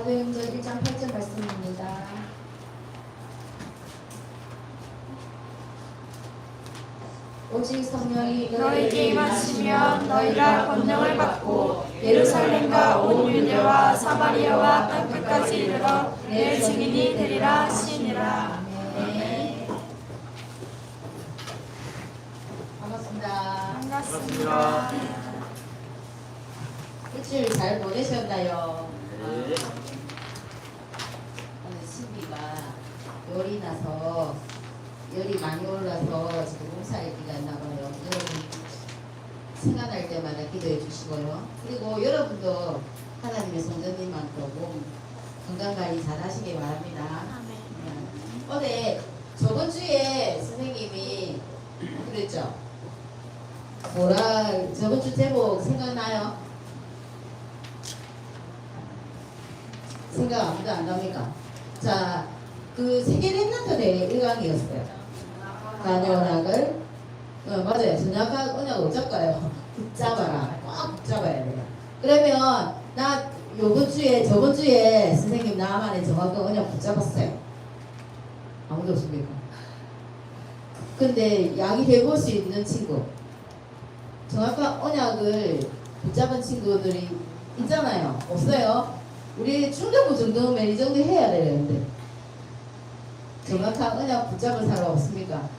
사도행전 1장 8절 말씀입니다. 오직 성령이 너희에게 임하시면 너희가 권능을 받고 예루살렘과 온 유대와 사마리아와 땅끝까지 이르러 내 증인이 되리라 하시니라. 아멘. 반갑습니다. 반갑습니다. 일주일 잘 보내셨나요? 네. 오늘 시비가 열이 나서 열이 많이 올라서 지금 몸살기가 있나봐요. 여러분 생각날 때마다 기도해 주시고요. 그리고 여러분도 하나님의 성전님만큼 몸 건강관리 잘 하시기 바랍니다. 어제 저번 주에 선생님이 그랬죠? 저번 주 제목 생각나요? 생각 아무도 안 납니까? 자, 그 세계 랩런트 대회 1강이었어요. 간언약을 맞아요. 전약한 언약을 어쩔까요? 붙잡아라. 꽉 붙잡아야 돼요. 그러면 나 저번 주에 선생님 나만의 정확한 언약 붙잡았어요. 아무도 없습니까? 근데 약이 돼볼 수 있는 친구, 정확한 언약을 붙잡은 친구들이 있잖아요. 없어요? 우리 중등부 정도면 이 정도 해야 되는데 정확한 언약 붙잡은 사람 없습니까?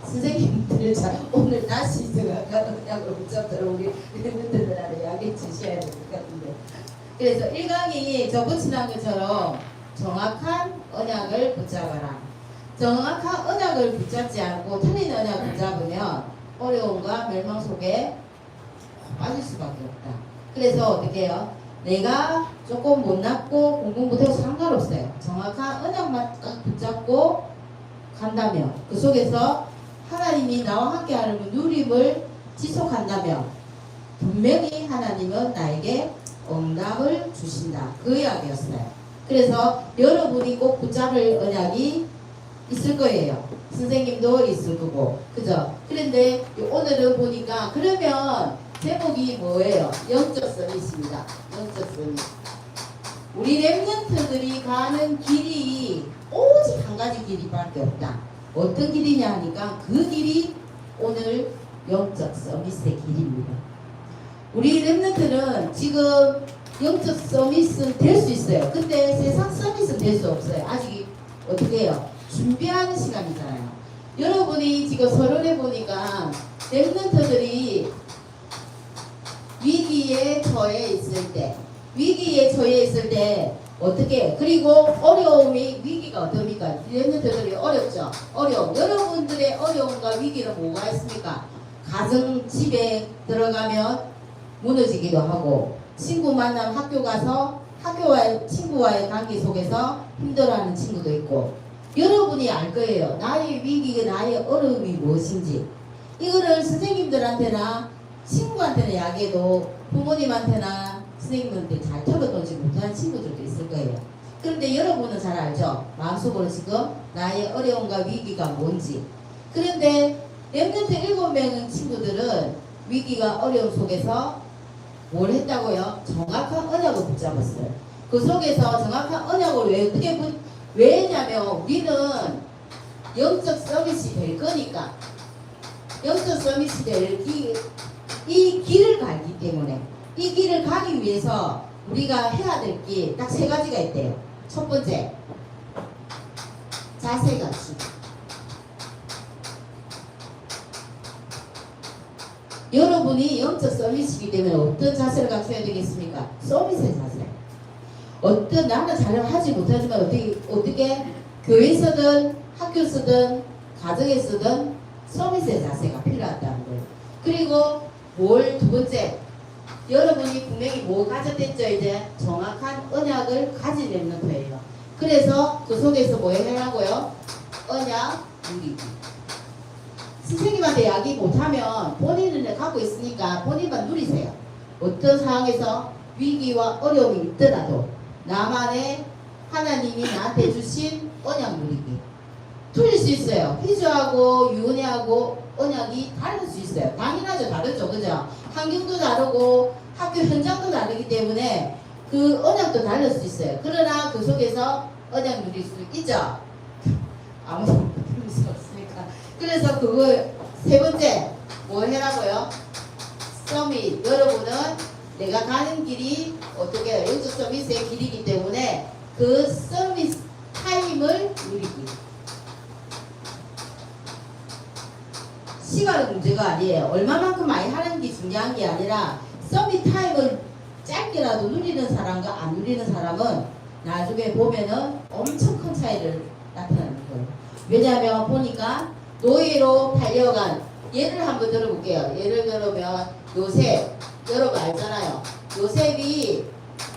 선생님들 오늘 다시 정확한 언약을 붙잡도록 우리 랩런트들한테 이야기 주셔야 될 것 같은데, 그래서 1강이 저번 지난 것처럼 정확한 언약을 붙잡아라. 정확한 언약을 붙잡지 않고 틀린 언약 붙잡으면 어려움과 멸망 속에 빠질 수밖에 없다. 그래서 어떻게 해요? 내가 조금 못났고 공부 못해도 상관없어요. 정확한 언약만 딱 붙잡고 간다면, 그 속에서 하나님이 나와 함께하는 누림을 지속한다면 분명히 하나님은 나에게 응답을 주신다. 그 이야기였어요. 그래서 여러분이 꼭 붙잡을 언약이 있을 거예요. 선생님도 있을 거고, 그죠? 그런데 오늘은 보니까 그러면 제목이 뭐예요? 영적 서밋입니다. 영적 서밋. 우리 랩런트들이 가는 길이 오직 한 가지 길이밖에 없다. 어떤 길이냐 하니까 그 길이 오늘 영적 서밋의 길입니다. 우리 랩런트는 지금 영적 서밋은 될 수 있어요. 근데 세상 서밋은 될 수 없어요. 아직 어떻게 해요? 준비하는 시간이잖아요. 여러분이 지금 서론에 보니까 랩런트들이 위기에 처해 있을 때 어떻게 해요? 그리고 어려움이, 위기가 어떻습니까? 랩런트들이 어렵죠? 어려움. 여러분들의 어려움과 위기는 뭐가 있습니까? 가정, 집에 들어가면 무너지기도 하고, 친구 만나면 학교 가서 친구와의 관계 속에서 힘들어하는 친구도 있고, 여러분이 알 거예요. 나의 위기가, 나의 어려움이 무엇인지. 이거를 선생님들한테나 친구한테는 이야기해도 부모님한테나 선생님한테 잘 털어놓지 못하는 친구들도 있을 거예요. 그런데 여러분은 잘 알죠? 마음속으로 지금 나의 어려움과 위기가 뭔지. 그런데 랩런트 7명의 친구들은 위기가 어려움 속에서 뭘 했다고요? 정확한 언약을 붙잡았어요. 그 속에서 정확한 언약을 왜냐면 우리는 영적 서밋이 될 거니까, 영적 서밋이 될 이 길을 가기 때문에, 이 길을 가기 위해서 우리가 해야 될 게 딱 3가지가 있대요. 첫 번째, 자세 갖추기. 여러분이 영적 서밋이기 때문에 어떤 자세를 갖춰야 되겠습니까? 서밋의 자세. 나는 잘 하지 못하지만 어떻게 교회에서든 학교에서든 가정에서든 서밋의 자세가 필요하다는 거예요. 그리고 두 번째, 여러분이 분명히 뭐 가졌댔죠? 이제 정확한 언약을 가진 랩런트예요. 그래서 그 속에서 뭐 해라고요? 언약 누리기. 선생님한테 이야기 못하면 본인은 갖고 있으니까 본인만 누리세요. 어떤 상황에서 위기와 어려움이 있더라도 나만의 하나님이 나한테 주신 언약 누리기. 틀릴 수 있어요. 피조하고 유은혜하고 언약이 다를 수 있어요. 당연하죠. 다르죠. 그죠? 환경도 다르고 학교 현장도 다르기 때문에 그 언약도 다를 수 있어요. 그러나 그 속에서 언약 누릴 수 있죠. 아무도 누릴 수 없으니까. 그래서 그거 세 번째 뭐 해라고요? 서밋. 여러분은 내가 가는 길이 어떻게 영적 서밋의 길이기 때문에 그 서밋 타임을 누리기. 시간은 문제가 아니에요. 얼마만큼 많이 하는 게 중요한 게 아니라 서밋 타임을 짧게라도 누리는 사람과 안 누리는 사람은 나중에 보면은 엄청 큰 차이를 나타내는 거예요. 왜냐하면 보니까 노예로 달려간 예를 한번 들어볼게요. 예를 들면 요셉, 여러분 알잖아요. 요셉이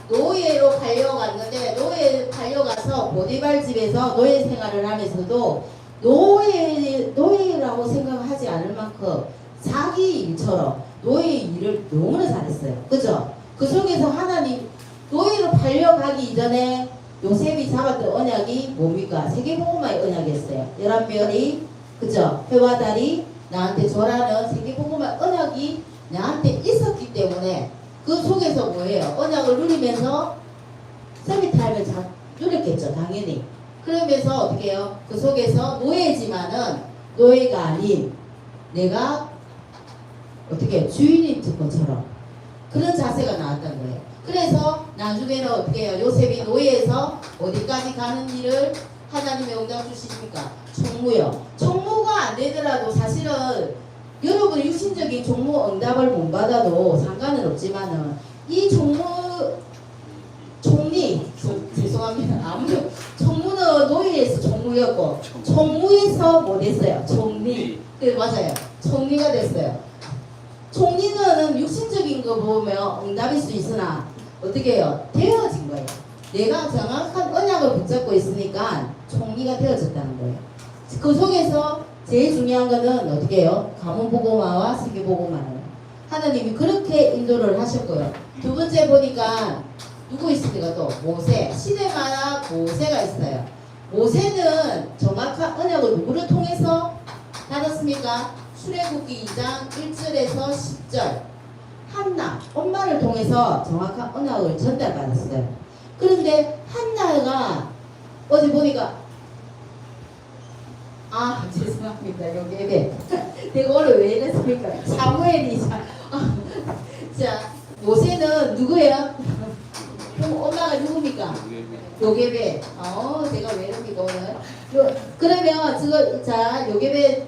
노예로 달려갔는데 노예 달려가서 보디발 집에서 노예 생활을 하면서도 노예라고 생각하지 않을 만큼 자기 일처럼 노예 일을 너무나 잘했어요. 그죠? 그 속에서 하나님 노예로 팔려가기 이전에 요셉이 잡았던 언약이 뭡니까? 세계복음화의 언약이었어요. 11별이 그죠? 해와 달이 나한테 절하는 세계복음화 언약이 나한테 있었기 때문에 그 속에서 뭐예요? 언약을 누리면서 서밋타임을 누렸겠죠. 당연히. 그러면서 어떻게 해요? 그 속에서 노예지만은 노예가 아닌 내가 어떻게 해요? 주인인 것처럼 그런 자세가 나왔다는 거예요. 그래서 나중에는 어떻게 해요? 요셉이 노예에서 어디까지 가는 일을 하나님의 응답 주시십니까? 총무요. 총무가 안 되더라도 사실은 여러분 육신적인 총무 응답을 못 받아도 상관은 없지만은 이 총리 죄송합니다. 아무튼 총무는 노예에서 총무였고 총무에서 뭐 됐어요? 총리. 네 맞아요. 총리가 됐어요. 총리는 육신적인 거 보면 응답일 수 있으나 어떻게 해요? 되어진 거예요. 내가 정확한 언약을 붙잡고 있으니까 총리가 되어졌다는 거예요. 그 속에서 제일 중요한 거는 어떻게 해요? 가문복음화와 세계복음화예요. 하나님이 그렇게 인도를 하셨고요. 두 번째 보니까 누구 있습니까? 또 모세. 시대마다 모세가 있어요. 모세는 정확한 언약을 누구를 통해서 받았습니까? 출애굽기 2장 1절에서 10절 한나 엄마를 통해서 정확한 언약을 전달받았어요. 그런데 한나가 어제 보니까 죄송합니다. 여기 내가 오늘 왜 이랬습니까? 사무엘이 자 모세는 누구예요? 엄마가 누굽니까? 요게벳. 제가 왜 이럽니까 오늘? 그러면 자 요게벳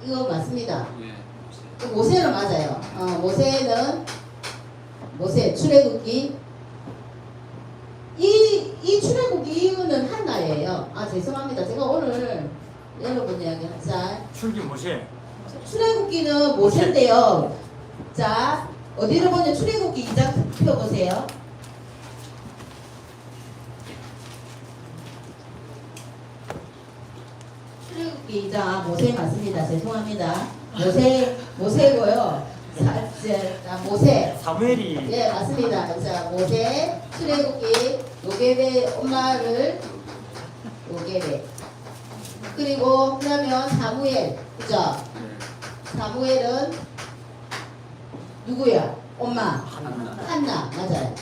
이거 맞습니다. 모세는 맞아요. 모세 출애굽기 이 출애굽기 이유는 한나예요. 죄송합니다. 제가 오늘 여러분 이야기 자 출기 모세. 출애굽기는 모세인데요. 자 어디를 보냐 출애굽기 2장 펴보세요. 출애굽기 2장 모세 맞습니다. 죄송합니다. 모세고요. 모세. 사무엘이. 예 맞습니다. 자 모세 출애굽기 요게벳 엄마를 요게벳 그리고 그러면 사무엘 그죠? 사무엘은 누구야? 엄마 한나 맞아요.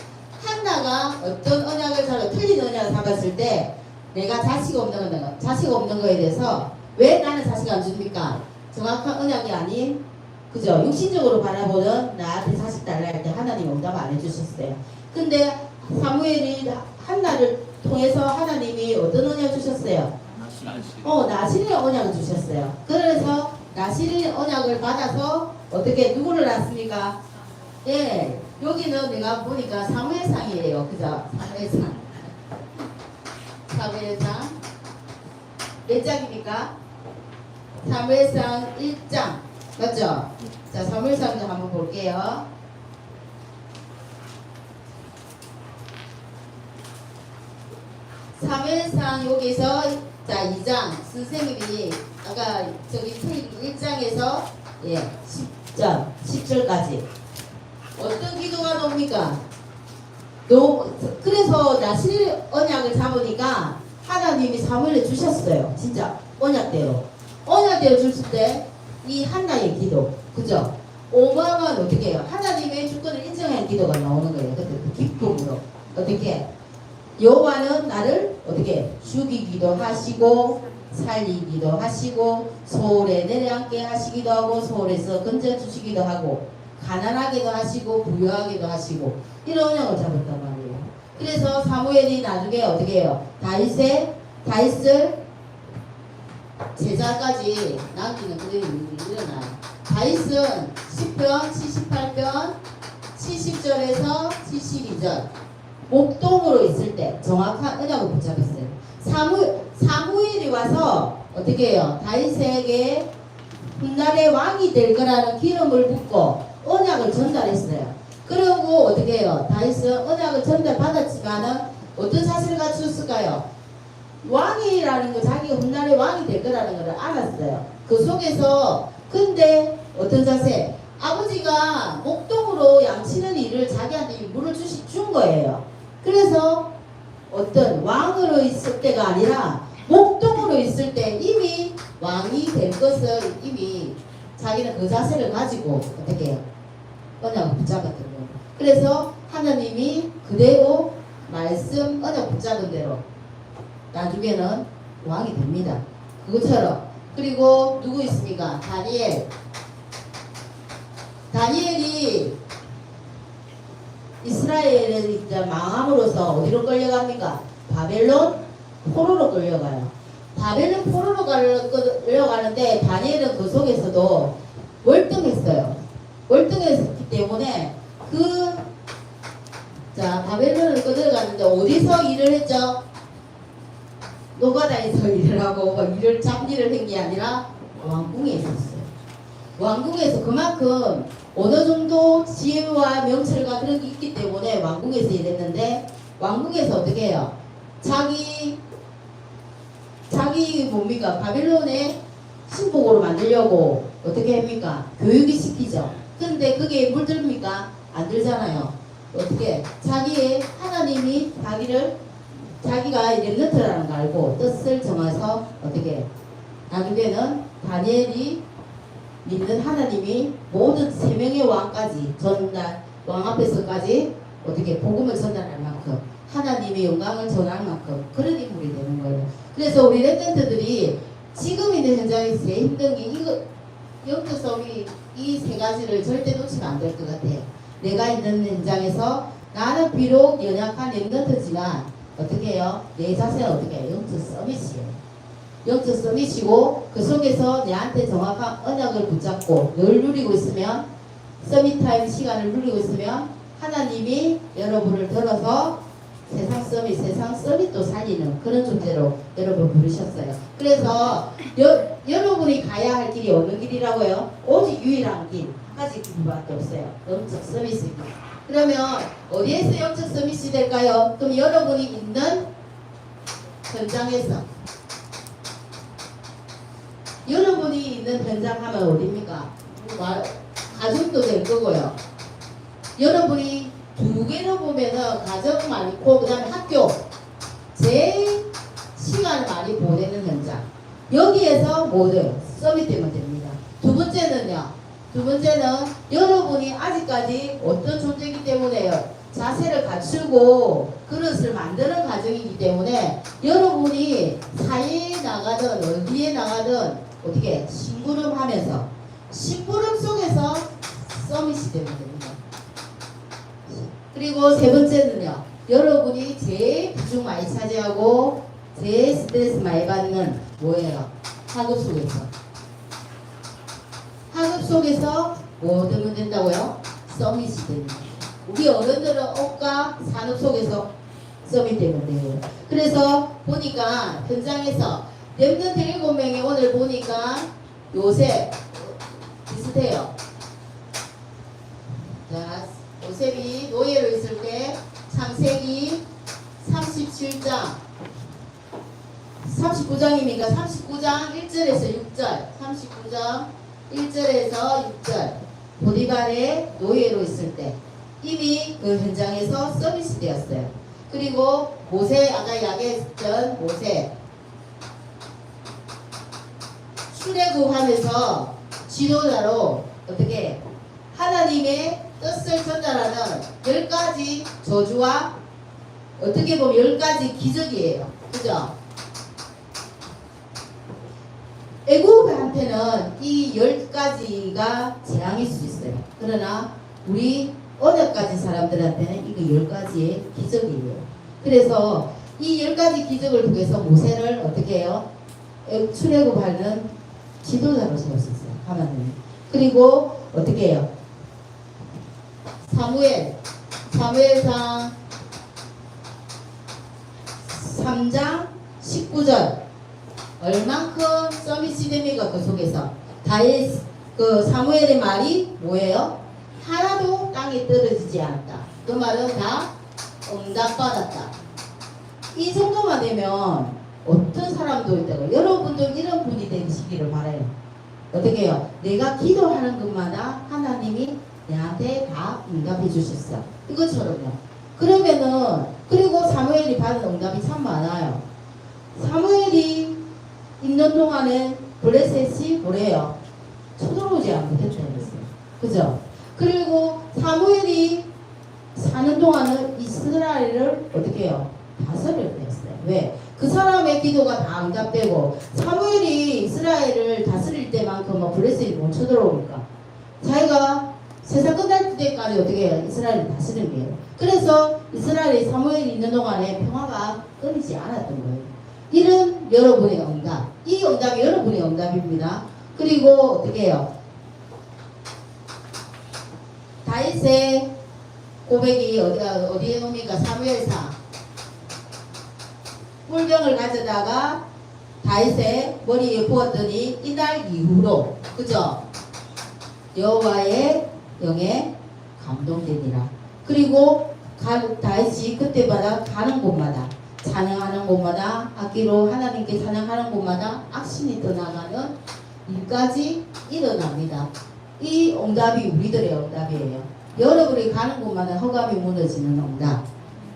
한나가 어떤 언약을 잡아 틀린 언약을 잡았을 때 내가 자식 없는 거에 대해서 왜 나는 자식 안 줍니까? 정확한 언약이 아닌 그죠? 육신적으로 바라보는 나한테 자식 달라 할 때 하나님 응답 안 해주셨어요. 근데 사무엘이 한나를 통해서 하나님이 어떤 언약 주셨어요? 나실의 언약을 주셨어요. 그래서 나실의 언약을 받아서 어떻게 누구를 낳습니까? 예, 여기는 내가 보니까 사무엘상이에요. 그죠? 사무엘상 몇 장입니까? 사무엘상 1장 맞죠? 자 사무엘상 좀 한번 볼게요. 사무엘상 여기서 자 2장 선생님이 아까 저기 1장에서 10절까지 어떤 기도가 나옵니까? 그래서 나실 언약을 잡으니까 하나님이 사무엘을 주셨어요. 진짜 언약대로 줬을 때 이 한나의 기도 그죠? 어마어마한 어떻게 해요? 하나님의 주권을 인정 찬양의 기도가 나오는 거예요. 그때 그 기쁨으로 어떻게 여호와는 나를 어떻게 죽이기도 하시고 살리기도 하시고 소홀에 내려앉게 하시기도 하고 소홀에서 건져주시기도 하고 가난하게도 하시고 부유하게도 하시고 이런 언약을 잡았단 말이에요. 그래서 사무엘이 나중에 어떻게 해요? 다윗을 제자까지 남기는 그런 일이 일어나요. 다윗은 10편, 78편, 70절에서 72절 목동으로 있을 때 정확한 언약을 붙잡았어요. 사무엘이 와서 어떻게 해요? 다윗에게 훗날의 왕이 될 거라는 기름을 붓고 언약을 전달했어요. 그리고 어떻게 해요? 다윗은 언약을 전달받았지만은 어떤 사실을 갖추었을까요? 왕이라는 거, 자기가 훗날의 왕이 될 거라는 걸 알았어요. 그 속에서 근데 어떤 자세? 아버지가 목동으로 양치는 일을 자기한테 물을 준 거예요. 그래서 어떤 왕으로 있을 때가 아니라 목동으로 있을 때 이미 왕이 될 것을 이미 자기는 그 자세를 가지고 어떻게 해요? 언약을 붙잡았던 거예요. 그래서 하나님이 그대로 말씀 언약 붙잡은 대로 나중에는 왕이 됩니다. 그것처럼. 그리고 누구 있습니까? 다니엘이 이스라엘에 이제 망함으로써 어디로 끌려갑니까? 바벨론 포로로 끌려가요. 바벨론 포로로 끌려가는데 다니엘은 그 속에서도 월등했어요. 월등했기 때문에 바벨론을 끌려가는데 어디서 일을 했죠? 노가다에서 일을 하고 잡일을 한 게 아니라 왕궁에 있었어요. 왕궁에서 그만큼 어느 정도 지혜와 명철과 그런 게 있기 때문에 왕궁에서 일했는데 왕궁에서 어떻게 해요? 자기 뭡니까? 바벨론의 신복으로 만들려고 어떻게 합니까? 교육이 시키죠. 근데 그게 물들입니까? 안 들잖아요. 어떻게? 자기의 하나님이 자기가 렘넌트라는 걸 알고 뜻을 정해서 어떻게? 나중에는 다니엘이 믿는 하나님이 모든 세 명의 왕까지 왕 앞에서까지 어떻게 복음을 전달할 만큼 하나님의 영광을 전할 만큼 그런 인물이 되는 거예요. 그래서 우리 렘넌트들이 지금 있는 현장에서 제일 힘든 게 영적 싸움이 이 세 가지를 절대 놓치면 안 될 것 같아요. 내가 있는 현장에서 나는 비록 연약한 렘넌트지만 어떻게 해요? 내 자세는 어떻게 해요? 영적 서밋이에요. 영적 서밋이고 그 속에서 내한테 정확한 언약을 붙잡고 늘 누리고 있으면 서밋타임 시간을 누리고 있으면 하나님이 여러분을 들어서 세상 서밋도 살리는 그런 존재로 여러분 부르셨어요. 그래서 여러분이 가야 할 길이 어느 길이라고요? 오직 유일한 길, 한 가지 길밖에 없어요. 영적 서밋입니다. 그러면 어디에서 영적 서밋이 될까요? 그럼 여러분이 있는 현장에서 여러분이 있는 현장 하면 어디입니까? 가정도 될 거고요. 여러분이 두 개로 보면은 가정 많고 그 다음에 학교 제일 시간을 많이 보내는 현장 여기에서 모두 서밋되면 됩니다. 두 번째는 여러분이 아직까지 어떤 존재이기 때문에요. 자세를 갖추고 그릇을 만드는 과정이기 때문에 여러분이 사회에 나가든 어디에 나가든 어떻게 심부름하면서 심부름 속에서 서밋이 되면 됩니다. 그리고 세 번째는요. 여러분이 제일 비중 많이 차지하고 제일 스트레스 많이 받는 뭐예요? 학업 속에서. 학업 속에서 뭐 되면 된다고요? 서밋이 됩니다. 우리 어른들은 업과 산업 속에서 서밋 되면 돼요. 그래서 보니까 현장에서 렘넌트 7명이 오늘 보니까 요셉 비슷해요. 자, 요셉이 노예로 있을 때 창세기 37장 39장입니까? 39장 1절에서 6절 39장 1절에서 6절 보디발의 노예로 있을 때 이미 그 현장에서 서비스 되었어요. 그리고 모세 아까 이야기했던 모세 출애굽하면서 지도자로 어떻게 하나님의 뜻을 전달하는 10가지 저주와 어떻게 보면 10가지 기적이에요. 그죠? 애국한테는 이 10가지가 재앙일 수 있어요. 그러나 우리 언약 가진 사람들한테는 이거 10가지의 기적이에요. 그래서 이 10가지 기적을 통해서 모세를 어떻게 해요? 출애굽하는 지도자로 세울 수 있어요. 하나님. 그리고 어떻게 해요? 사무엘상 3장 19절 얼만큼 서밋이 됩니까? 그 속에서 그 사무엘의 말이 뭐예요? 하나도 땅에 떨어지지 않았다. 그 말은 다 응답받았다. 이 정도만 되면 어떤 사람도 있다고 여러분도 이런 분이 되시기를 바라요. 어떻게 해요? 내가 기도하는 것마다 하나님이 내한테 다 응답해 주셨어. 이것처럼요. 그러면은 그리고 사무엘이 받은 응답이 참 많아요. 사무엘이 있는 동안에 블레셋이 뭐래요? 쳐들어오지 않고 됐다 그랬어요. 그죠? 그리고 사무엘이 사는 동안은 이스라엘을 어떻게 해요? 다스려야 됐어요. 왜? 그 사람의 기도가 다 응답되고 사무엘이 이스라엘을 다스릴 때만큼은 블레셋이 못 쳐들어오니까 자기가 세상 끝날 때까지 어떻게 해요? 이스라엘을 다스리는 거예요. 그래서 이스라엘이 사무엘이 있는 동안에 평화가 끊이지 않았던 거예요. 이런 여러분의 응답. 이 응답이 여러분의 응답입니다. 그리고 어떻게 해요? 다윗의 고백이 어디에 놉니까? 사무엘상. 꿀병을 가져다가 다윗의 머리에 부었더니 이날 이후로 그죠? 여호와의 영에 감동되니라. 그리고 다윗이 그때마다 가는 곳마다 찬양하는 곳마다 악기로 하나님께 찬양하는 곳마다 악신이 떠나가는 일까지 일어납니다. 이 응답이 우리들의 응답이에요. 여러분이 가는 곳마다 허감이 무너지는 응답.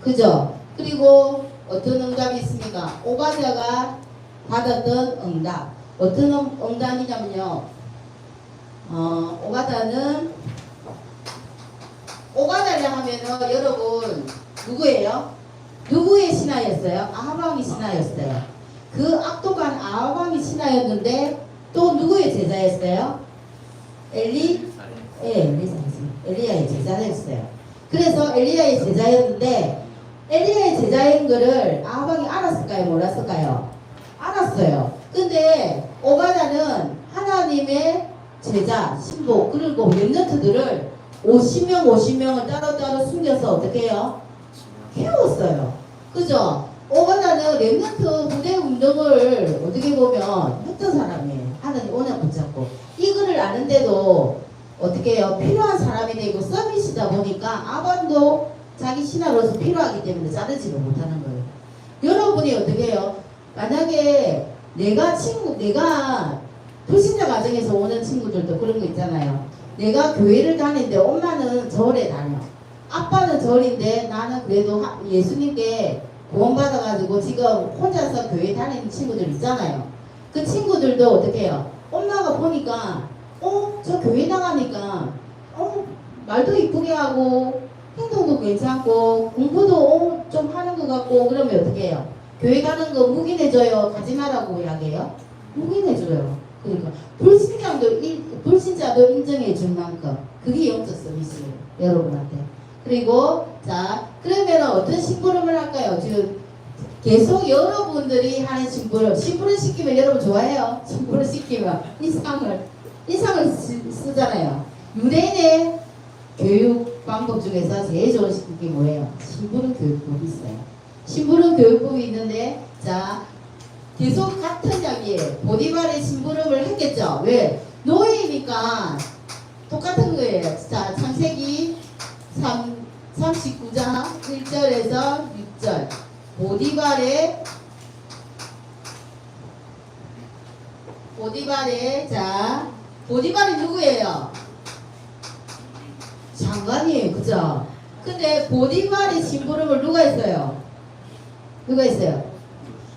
그죠? 그리고 어떤 응답이 있습니까? 오바댜가 받았던 응답. 어떤 응답이냐면요. 오바댜를 하면은 여러분 누구예요? 누구의 신하였어요? 아합왕의 신하였어요. 그 악독한 아합왕의 신하였는데 또 누구의 제자였어요? 엘리야의 제자였어요. 그래서 엘리야의 제자였는데 엘리야의 제자인 거를 아합왕이 알았을까요? 몰랐을까요? 알았어요. 근데 오바댜는 하나님의 제자, 신복, 그리고 렘넌트들을 50명을 따로따로 숨겨서 어떻게 해요? 키웠어요. 그죠? 오바댜는 렘넌트 부대 운동을 어떻게 보면 했던 사람이에요. 하나님 언약 붙잡고. 이거를 아는데도 어떻게 해요? 필요한 사람이 되고 서밋이다 보니까 아반도 자기 신하로서 필요하기 때문에 자르지를 못하는 거예요. 여러분이 어떻게 해요? 만약에 내가 불신자 가정에서 오는 친구들도 그런 거 있잖아요. 내가 교회를 다니는데 엄마는 절에 다녀. 아빠는 절인데 나는 그래도 예수님께 구원받아가지고 지금 혼자서 교회 다니는 친구들 있잖아요. 그 친구들도 어떻게 해요? 엄마가 보니까 저 교회 나가니까 말도 이쁘게 하고 행동도 괜찮고 공부도 좀 하는 것 같고 그러면 어떻게 해요? 교회 가는 거 묵인해줘요? 가지 말라고 이야기해요? 묵인해줘요. 그러니까 불신자도 인정해줄 만큼 그게 영적 서비스예요. 여러분한테. 그리고 자 그러면 어떤 심부름을 할까요? 지금 계속 여러분들이 하는 심부름 시키면 여러분 좋아해요? 심부름 시키면 인상을 쓰잖아요. 유대인의 교육 방법 중에서 제일 좋은 게 뭐예요? 심부름 교육법이 있어요. 심부름 교육법이 있는데 자 계속 같은 이야기예요. 보디발의 심부름을 했겠죠. 왜? 노예니까 똑같은 거예요. 자 창세기 39장 1절에서 6절 보디발이 누구예요? 장관이에요. 그죠? 근데 보디발의 심부름을 누가 했어요?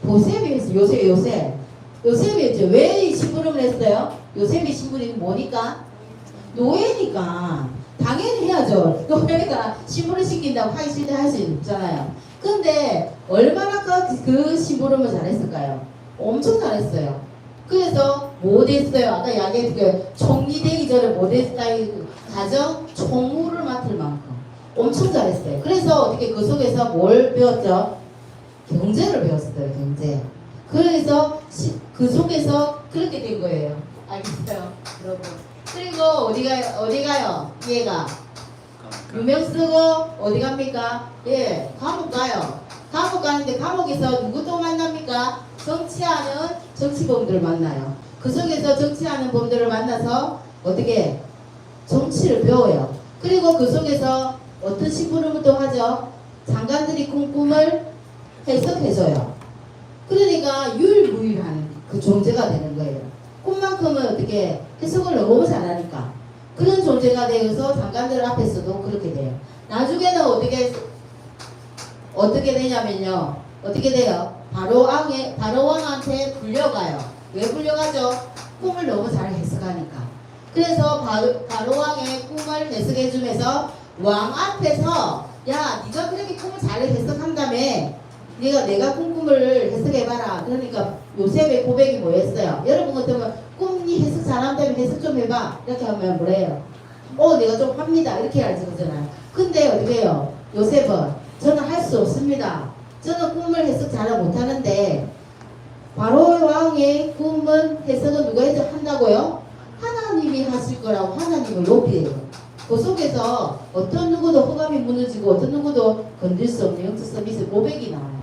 요셉이 했어요. 요셉이 했죠. 왜 이 심부름을 했어요? 요셉의 심부름이 뭐니까? 노예니까. 당연히 해야죠. 교회가 심부름 시킨다고 하기 싫다 할 수 없잖아요. 근데 얼마나 그 심부름을 잘했을까요? 엄청 잘했어요. 그래서 못했어요. 아까 이야기했던 총리 되기 전에 못했다기 가정 총무를 맡을 만큼 엄청 잘했어요. 그래서 어떻게 그 속에서 뭘 배웠죠? 경제를 배웠어요. 경제. 그래서 그 속에서 그렇게 된 거예요. 알겠어요, 여러분. 그리고 어디 가요? 얘가 유명 쓰고 어디 갑니까? 예, 감옥 가요. 감옥 가는데 감옥에서 누구 또 만납니까? 정치하는 정치범들을 만나요. 그 속에서 정치하는 범들을 만나서 어떻게 정치를 배워요. 그리고 그 속에서 어떤 심부름을 또 하죠? 장관들이 꿈을 해석해줘요. 그러니까 유일무이한 그 존재가 되는 거예요. 꿈만큼은 어떻게 해석을 너무 잘하니까 그런 존재가 되어서 장관들 앞에서도 그렇게 돼요. 나중에는 어떻게 되냐면요. 어떻게 돼요? 바로 왕한테 불려가요. 왜 불려가죠? 꿈을 너무 잘 해석하니까. 그래서 바로 왕의 꿈을 해석해주면서 왕 앞에서 야, 네가 그렇게 꿈을 잘 해석한다며. 내가 꿈을 해석해봐라. 그러니까 요셉의 고백이 뭐였어요? 여러분 같으면 꿈이 해석 잘한다면 해석 좀 해봐. 이렇게 하면 뭐래요? 내가 좀 합니다. 이렇게 알지 그러잖아요. 근데 어떻게 해요? 요셉은 저는 할 수 없습니다. 저는 꿈을 해석 잘 못하는데 바로 왕의 꿈은 해석은 누가 한다고요? 하나님이 하실 거라고 하나님을 높이해요. 그 속에서 어떤 누구도 호감이 무너지고 어떤 누구도 건들 수 없는 영적 서비스 고백이 나와요.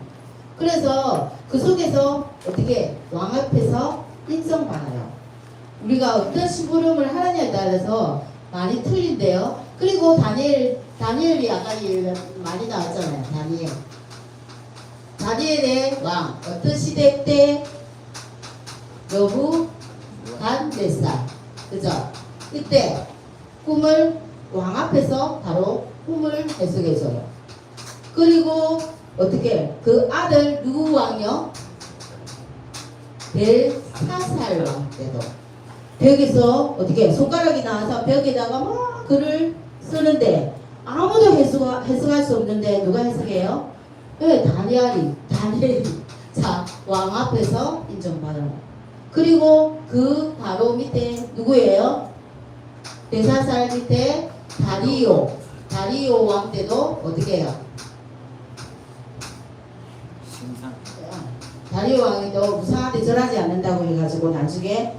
그래서 그 속에서 어떻게 왕 앞에서 인정받아요. 우리가 어떤 심부름을 하느냐에 따라서 많이 틀린데요. 그리고 다니엘이 아까 많이 나왔잖아요. 다니엘의 왕 어떤 시대 때 여부갓네살 그죠? 이때 꿈을 왕 앞에서 바로 꿈을 해석해줘요. 그리고 어떻게 그 아들 누구 왕이요? 벨사살 왕 때도 벽에서 어떻게 손가락이 나와서 벽에다가 막 글을 쓰는데 아무도 해석할 수 없는데 누가 해석해요? 네, 다니엘이 자, 왕 앞에서 인정받아요. 그리고 그 바로 밑에 누구예요? 벨사살 밑에 다리오 왕 때도 어떻게 해요? 다리오 왕이도 무상한테 절하지 않는다고 해가지고 나중에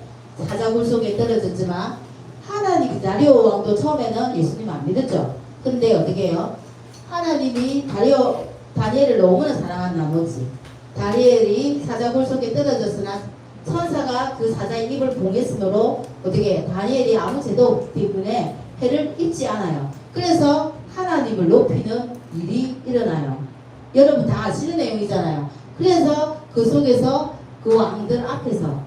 사자굴 속에 떨어졌지만 하나님이 다리오 왕도 처음에는 예수님 안 믿었죠. 근데 어떻게 해요? 하나님이 다니엘을 너무나 사랑한 나머지 다니엘이 사자굴 속에 떨어졌으나 천사가 그 사자의 입을 봉했으므로 어떻게 다니엘이 아무 죄도 없기 때문에 해를 입지 않아요. 그래서 하나님을 높이는 일이 일어나요. 여러분 다 아시는 내용이잖아요. 그래서 그 속에서 그 왕들 앞에서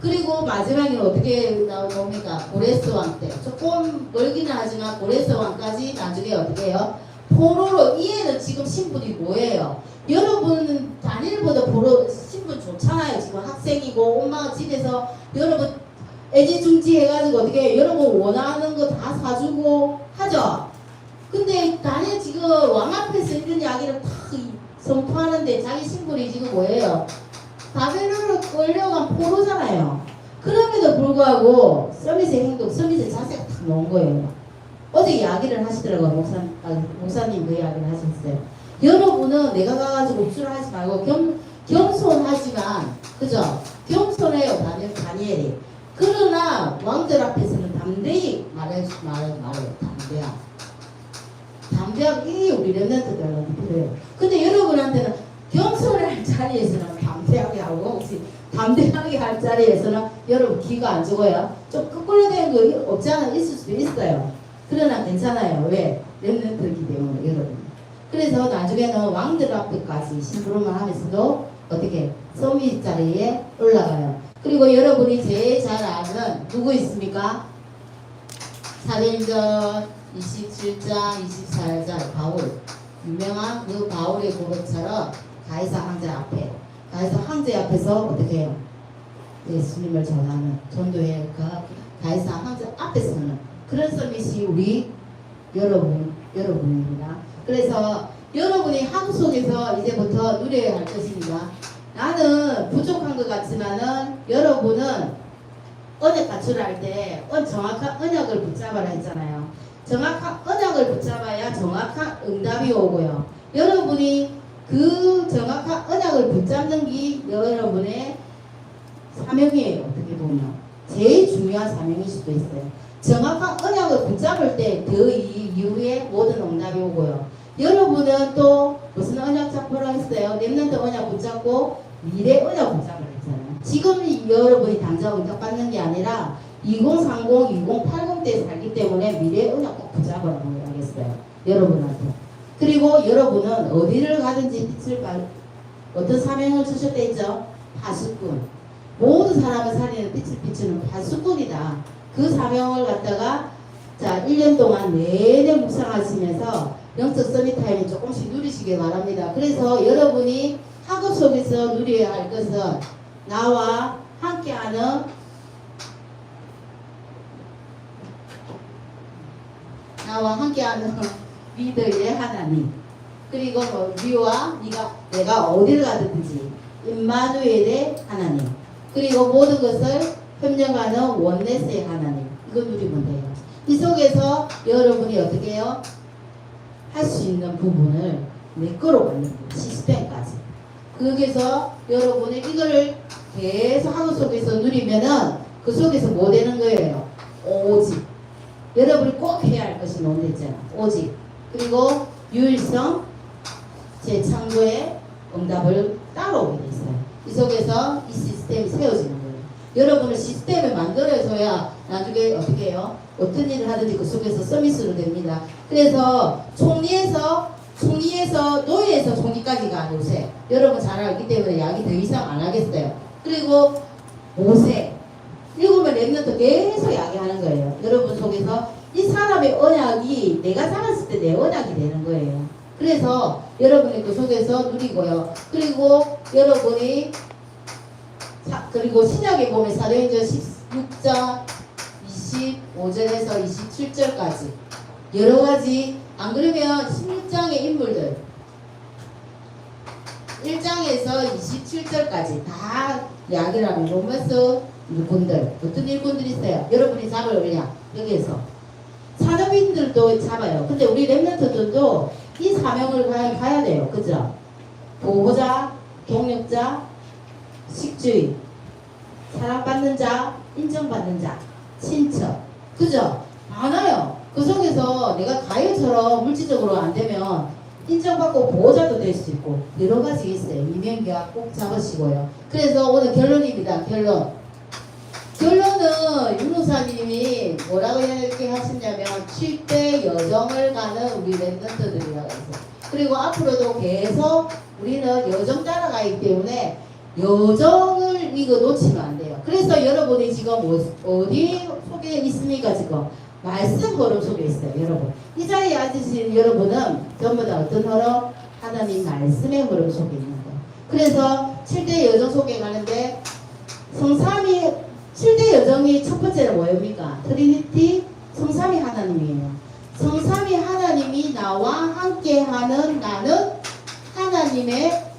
그리고 마지막에는 어떻게 나옵니까? 고레스 왕 때 조금 멀기는 하지만 고레스 왕까지 나중에 어떻게 해요? 포로로 이해는 지금 신분이 뭐예요? 여러분은 다니엘보다 포로 신분 좋잖아요. 지금 학생이고 엄마가 집에서 여러분 애지중지 해가지고 어떻게 여러분 원하는 거 다 사주고 하죠. 근데 다니엘 지금 왕 앞에서 이런 이야기를 다 선포하는데 자기 신분이 지금 뭐예요? 바벨론으로 끌려간 포로잖아요. 그럼에도 불구하고 서밋의 행동, 서밋의 자세가 딱 나온 거예요. 어제 이야기를 하시더라고요. 목사님 그 이야기를 하셨어요. 여러분은 내가 가가지고 옥수를 하지 말고 겸손하지만 그죠? 겸손해요. 다니엘이. 그러나 왕들 앞에서는 담대히 말해요. 담대하게 이 우리 렘넌트들은 필요해요. 근데 여러분한테는 겸손할 자리에서는 담대하게 하고 혹시 담대하게 할 자리에서는 여러분 귀가 안 죽어요. 좀 거꾸로 된 거 없지 않아 있을 수도 있어요. 그러나 괜찮아요. 왜? 렘넌트이기 때문에 여러분. 그래서 나중에는 왕들 앞에까지 심부름을 하면서도 어떻게 서밋 자리에 올라가요. 그리고 여러분이 제일 잘 아는 누구 있습니까? 사도행전 27장 24절 바울 유명한 그 바울의 고백처럼 가이사 황제 앞에서 어떻게 해요? 예수님을 전하는 전도회 그 가이사 황제 앞에서는 그런 서밋이 우리 여러분입니다. 그래서 여러분이 한국 속에서 이제부터 누려야 할 것입니다. 나는 부족한 것 같지만은 여러분은 언약 가출할 때 정확한 언약을 붙잡아라 했잖아요. 정확한 언약을 붙잡아야 정확한 응답이 오고요. 여러분이 그 정확한 언약을 붙잡는 게 여러분의 사명이에요. 어떻게 보면 제일 중요한 사명일 수도 있어요. 정확한 언약을 붙잡을 때 그 이후에 모든 응답이 오고요. 여러분은 또 무슨 언약 잡으라 했어요? 렘넌트 언약 붙잡고 미래 언약 붙잡으라 했잖아요. 지금 여러분이 당장 응답 받는 게 아니라 2030, 2080 때 살기 때문에 미래 언약 꼭 붙잡으라고 하겠어요. 여러분한테. 그리고 여러분은 어디를 가든지 빛을 어떤 사명을 주셨다 했죠? 파수꾼. 모든 사람을 살리는 빛을 비추는 파수꾼이다. 그 사명을 갖다가 자 1년 동안 내내 묵상하시면서 영적 서밋 타임을 조금씩 누리시길 바랍니다. 그래서 여러분이 학업 속에서 누려야 할 것은 나와 함께하는 믿음의 하나님, 그리고 우리와 내가 어디를 가든지 임마누엘의 하나님, 그리고 모든 것을 협력하는 원네스의 하나님, 이거 누리면 돼요. 이 속에서 여러분이 어떻게 해요? 할 수 있는 부분을 매끄러 가는 거예요. 시스템까지. 거기서 여러분이 이거를 계속 학업 속에서 누리면은 그 속에서 뭐 되는 거예요? 오직. 여러분이 꼭 해야 할 것이 너무 있잖아. 오직. 그리고 유일성, 재창조의 응답을 따라오게 돼 있어요. 이 속에서 이 시스템이 세워지는 거예요. 여러분은 시스템을 만들어줘야 나중에 어떻게 해요? 어떤 일을 하든지 그 속에서 서밋으로 됩니다. 그래서 총리에서 노예에서 총리까지가 요새 여러분 잘 알기 때문에 이야기 더 이상 안 하겠어요. 그리고 모세 읽으면 렘넌트 계속 이야기하는 거예요. 여러분 속에서 이 사람의 언약이 내가 살았을 때 내 언약이 되는 거예요. 그래서 여러분이 그 속에서 누리고요. 그리고 여러분이 그리고 신약에 보면 사도행전 16장 25절에서 27절까지 여러 가지, 안 그러면 16장의 인물들 1장에서 27절까지 다 이야기를 하면 로마서 일꾼들, 어떤 일꾼들이 있어요? 여러분이 잡을 의량 여기에서 산업인들도 잡아요. 근데 우리 렘넌트들도 이 사명을 가야 돼요. 그죠? 보호자, 경력자, 식주인, 사랑받는 자, 인정받는 자, 친척. 그죠? 많아요. 그 속에서 내가 가요처럼 물질적으로 안 되면 인정받고 보호자도 될 수 있고 여러 가지 있어요. 이명계약 꼭 잡으시고요. 그래서 오늘 결론입니다. 결론은 윤호사님이 뭐라고 이렇게 하시냐면 7대 여정을 가는 우리 렘넌트들이라고 했어요. 그리고 앞으로도 계속 우리는 여정 따라가기 때문에 여정을 이거 놓치면 안 돼요. 그래서 여러분이 지금 어디 속에 있습니까? 지금 말씀 흐름 속에 있어요. 여러분 이 자리에 앉으신 여러분은 전부 다 어떤 흐름? 하나님 말씀의 흐름 속에 있는 거예요. 그래서 7대 여정 속에 가는데 성삼위 7대 여정이 첫 번째는 뭐입니까? 트리니티 성삼위 하나님이에요. 성삼위 하나님이 나와 함께하는 나는 하나님의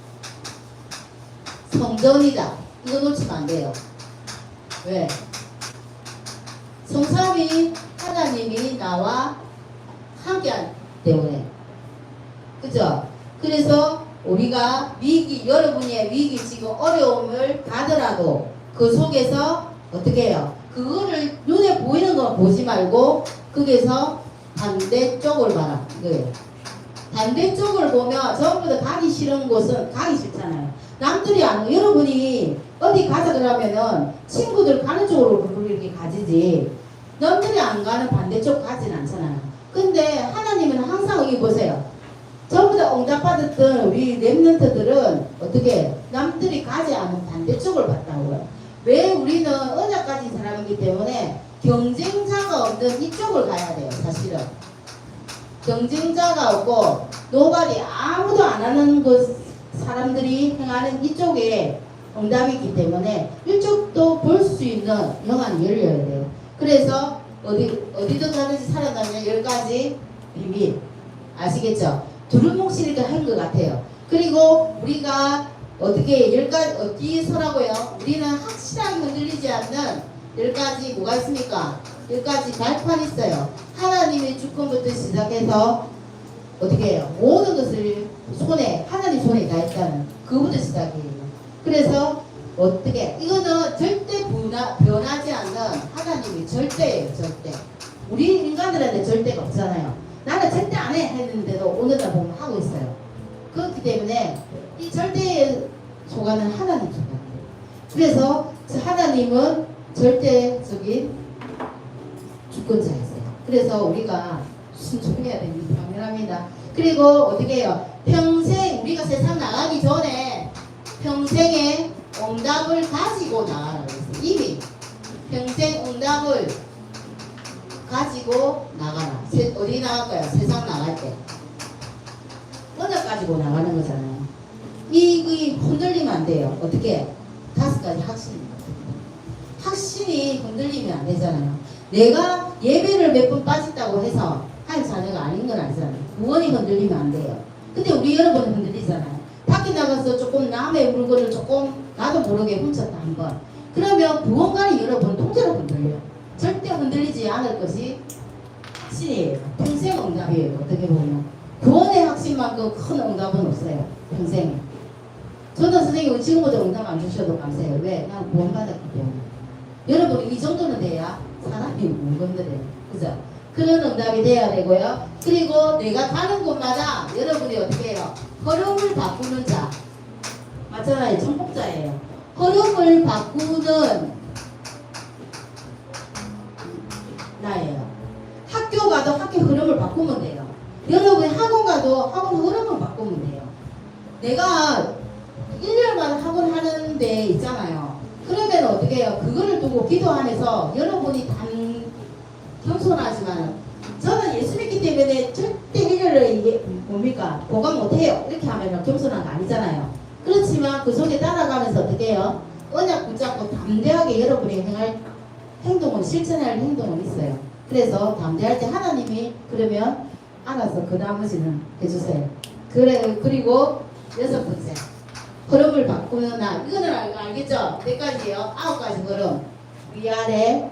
성전이다. 이거 놓치면 안 돼요. 왜? 성삼위 하나님이 나와 함께하기 때문에. 그죠? 그래서 우리가 여러분의 위기 지금 어려움을 가더라도 그 속에서 어떻게 해요? 그거를 눈에 보이는 거 보지 말고 거기서 반대쪽을 봐라. 이거예요. 반대쪽을 보면 전부 다 가기 싫은 곳은 가기 싫잖아요. 남들이 안, 여러분이 어디 가자 그러면은 친구들 가는 쪽으로 이렇게 가지지 남들이 안 가는 반대쪽 가진 않잖아요. 근데 하나님은 항상 여기 보세요. 전부 다 응답받았던 우리 렘넌트들은 어떻게 남들이 가지 않은 반대쪽을 봤다고요. 왜? 우리는 언약 가진 사람이기 때문에 경쟁자가 없는 이쪽을 가야 돼요. 사실은 경쟁자가 없고 노발이 아무도 안 하는 그 사람들이 행하는 이쪽에 응답이기 때문에 이쪽도 볼 수 있는 영안이 열려야 돼요. 그래서 어디든 가든지 살아남는 10가지 비밀. 아시겠죠? 두루뭉실이도 한 것 같아요. 그리고 우리가 어떻게 10가지, 어디서라고요? 우리는 확실하게 흔들리지 않는 10가지 뭐가 있습니까? 10가지 발판이 있어요. 하나님의 주권부터 시작해서 어떻게 해요? 모든 것을 하나님 손에 다 있다는 그부터 시작이에요. 그래서 어떻게 이거는 절대 변하지 않는 하나님이 절대예요. 절대. 우리 인간들한테 절대가 없잖아요. 나는 절대 안 해 했는데도 오늘날 보면 하고 있어요. 그렇기 때문에 이 절대에 속하는 하나님 속아요. 그래서 하나님은 절대적인 주권자이세요. 그래서 우리가 순종해야 됩니다. 당연합니다. 그리고 어떻게 해요? 평생 우리가 세상 나가기 전에 평생의 응답을 가지고 나가라고 했어요. 이미 평생 응답을 가지고 나가라. 어디 나갈까요? 세상 나갈 때 언약 가지고 나가는 거잖아요. 이 흔들리면 안 돼요. 어떻게? 5가지 확신입니다. 확신이 흔들리면 안 되잖아요. 내가 예배를 몇 번 빠졌다고 해서 한 자녀가 아닌 건 아니잖아요. 구원이 흔들리면 안 돼요. 근데 우리 여러분은 흔들리잖아요. 밖에 나가서 조금 남의 물건을 조금 나도 모르게 훔쳤다 한 번. 그러면 구원관이 여러분 통째로 흔들려요. 절대 흔들리지 않을 것이 확신이에요. 평생 응답이에요. 어떻게 보면 구원의 확신만큼 큰 응답은 없어요. 평생에. 저는 선생님 지금부터 응답 안 주셔도 감사해요. 왜? 난 구원받았기 때문에. 여러분 이 정도는 돼야 사람이 못 건드려요. 그죠? 그런 응답이 돼야 되고요. 그리고 내가 가는 곳마다 여러분이 어떻게 해요? 흐름을 바꾸는 자. 맞잖아요. 정복자예요. 흐름을 바꾸는 나예요. 학교 가도 학교 흐름을 바꾸면 돼요. 여러분이 학원 가도 학원 흐름을 바꾸면 돼요. 내가 1년만 학원 하는 데 있잖아요. 그러면 어떻게 해요? 그거를 두고 기도하면서 여러분이 겸손하지만 저는 예수 믿기 때문에 절대 1년을 뭡니까? 보강 못해요. 이렇게 하면 겸손한 거 아니잖아요. 그렇지만 그 속에 따라가면서 어떻게 해요? 언약 붙잡고 담대하게 여러분이 행할 행동은 실천할 행동은 있어요. 그래서 담대할 때 하나님이 그러면 알아서 그 나머지는 해주세요. 그리고 6번째 흐름을 바꾸는 날. 이거는 알겠죠? 몇 가지예요? 9가지 흐름. 위아래,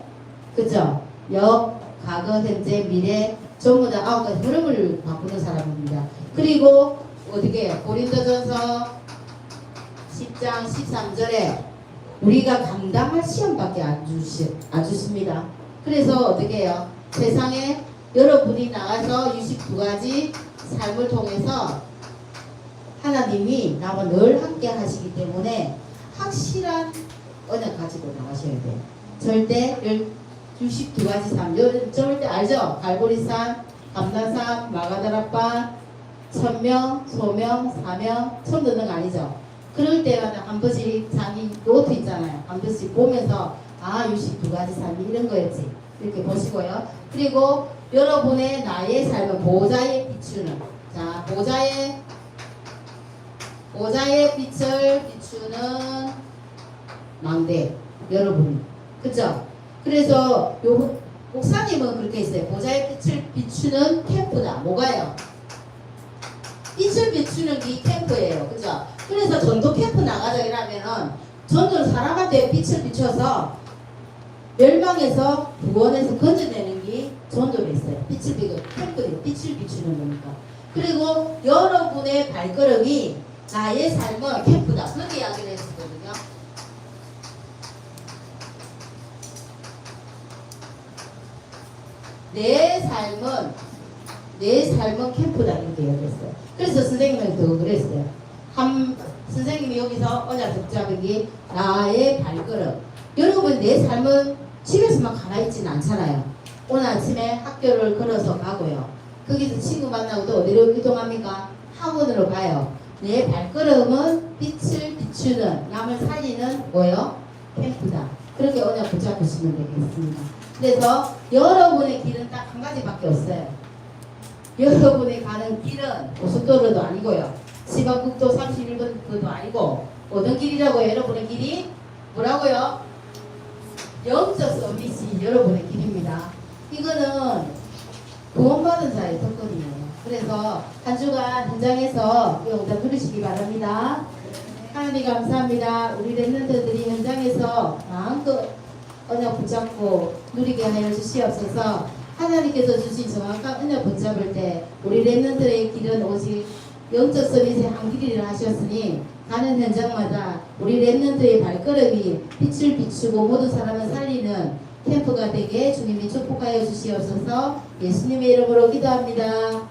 그죠? 역, 과거, 현재, 미래 전부 다 9가지 흐름을 바꾸는 사람입니다. 그리고 어떻게 해요? 고린도전서 10장 13절에 우리가 감당할 시험밖에 안 주십니다. 그래서 어떻게 해요? 세상에 여러분이 나가서 62가지 삶을 통해서 하나님이 나와 늘 함께 하시기 때문에 확실한 언약 가지고 나가셔야 돼요. 절대 62가지 삶, 절대 알죠? 갈보리산, 감난산, 마가다라반, 천명, 소명, 사명, 처음 듣는 거 아니죠? 그럴 때마다 한 번씩 자기 노트 있잖아요. 한 번씩 보면서 62가지 삶이 이런 거였지. 이렇게 보시고요. 그리고 여러분의 나의 삶은 보좌에 비추는, 자, 보좌의 빛을 비추는 망대, 여러분이. 그죠? 그래서 목사님은 그렇게 했어요. 보좌의 빛을 비추는 캠프다. 뭐가요? 빛을 비추는 게 캠프예요. 그죠? 그래서 전도 캠프 나가자 이러면은 전도는 사람한테 빛을 비춰서 멸망에서 구원에서 건져내는 게 전도로 있어요. 빛을 비추는 캠프예요. 빛을 비추는 거니까. 그리고 여러분의 발걸음이 나의 삶은 캠프다. 그렇게 이야기를 했었거든요. 내 삶은 캠프다. 이렇게 이야기했어요. 그래서 선생님은 더 그랬어요. 선생님이 여기서 언약 붙잡은 게 나의 발걸음. 여러분 내 삶은 집에서만 가만히 있지는 않잖아요. 오늘 아침에 학교를 걸어서 가고요. 거기서 친구 만나고 또 어디로 이동합니까? 학원으로 가요. 내 발걸음은 빛을 비추는, 남을 살리는 뭐요? 캠프다. 그렇게 언약 붙잡으시면 되겠습니다. 그래서 여러분의 길은 딱 한 가지밖에 없어요. 여러분이 가는 길은 고속도로도 아니고요. 시방국도 31번 그것도 아니고 어떤 길이라고요? 여러분의 길이 뭐라고요? 영적 서비스 여러분의 길입니다. 이거는 구원받은 자의 특권이에요. 그래서 한 주간 현장에서 응답 누리시기 바랍니다. 하나님 감사합니다. 우리 랩런트들이 현장에서 마음껏 언약 붙잡고 누리게 하여 주시옵소서. 하나님께서 주신 정확한 언약 붙잡을 때 우리 랩런트의 길은 오직 영적 서밋의 한 길이라 하셨으니 가는 현장마다 우리 랩런트의 발걸음이 빛을 비추고 모든 사람을 살리는 캠프가 되게 주님이 축복하여 주시옵소서. 예수님의 이름으로 기도합니다.